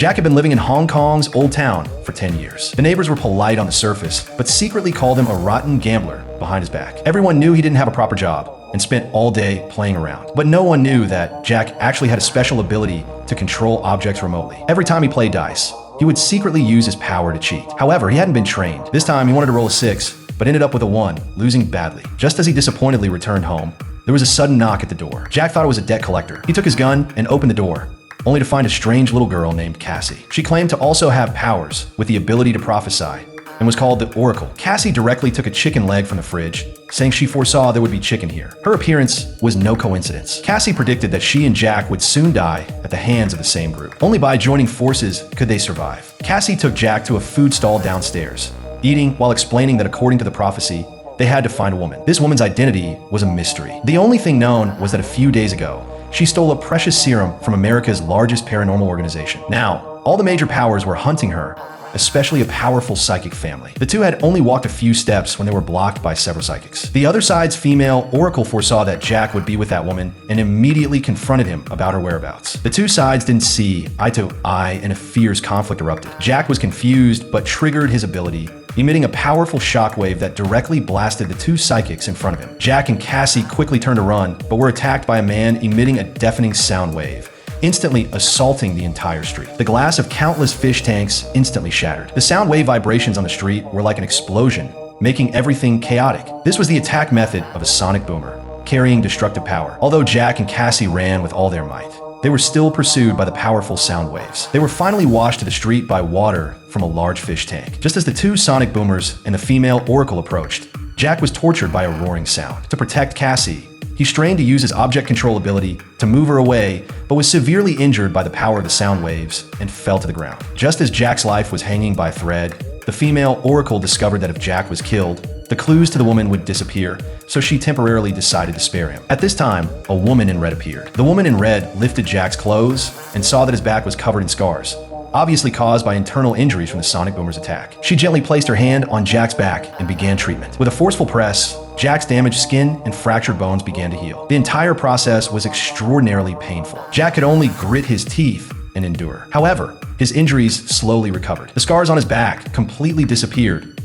Jack had been living in Hong Kong's Old Town for 10 years. The neighbors were polite on the surface, but secretly called him a rotten gambler behind his back. Everyone knew he didn't have a proper job and spent all day playing around. But no one knew that Jack actually had a special ability to control objects remotely. Every time he played dice, he would secretly use his power to cheat. However, he hadn't been trained. This time he wanted to roll a 6, but ended up with a 1, losing badly. Just as he disappointedly returned home, there was a sudden knock at the door. Jack thought it was a debt collector. He took his gun and opened the door, only to find a strange little girl named Cassie. She claimed to also have powers with the ability to prophesy and was called the Oracle. Cassie directly took a chicken leg from the fridge, saying she foresaw there would be chicken here. Her appearance was no coincidence. Cassie predicted that she and Jack would soon die at the hands of the same group. Only by joining forces could they survive. Cassie took Jack to a food stall downstairs, eating while explaining that according to the prophecy, they had to find a woman. This woman's identity was a mystery. The only thing known was that a few days ago, she stole a precious serum from America's largest paranormal organization. Now, all the major powers were hunting her, especially a powerful psychic family. The two had only walked a few steps when they were blocked by several psychics. The other side's female Oracle foresaw that Jack would be with that woman and immediately confronted him about her whereabouts. The two sides didn't see eye to eye and a fierce conflict erupted. Jack was confused but triggered his ability, emitting a powerful shockwave that directly blasted the two psychics in front of him. Jack and Cassie quickly turned to run, but were attacked by a man emitting a deafening sound wave, instantly assaulting the entire street. The glass of countless fish tanks instantly shattered. The sound wave vibrations on the street were like an explosion, making everything chaotic. This was the attack method of a sonic boomer, carrying destructive power. Although Jack and Cassie ran with all their might, they were still pursued by the powerful sound waves. They were finally washed to the street by water from a large fish tank. Just as the two sonic boomers and the female Oracle approached, Jack was tortured by a roaring sound. To protect Cassie, he strained to use his object control ability to move her away, but was severely injured by the power of the sound waves and fell to the ground. Just as Jack's life was hanging by a thread, the female Oracle discovered that if Jack was killed, the clues to the woman would disappear, so she temporarily decided to spare him. At this time, a woman in red appeared. The woman in red lifted Jack's clothes and saw that his back was covered in scars, obviously caused by internal injuries from the sonic boomer's attack. She gently placed her hand on Jack's back and began treatment. With a forceful press, Jack's damaged skin and fractured bones began to heal. The entire process was extraordinarily painful. Jack could only grit his teeth and endure. However, his injuries slowly recovered. The scars on his back completely disappeared,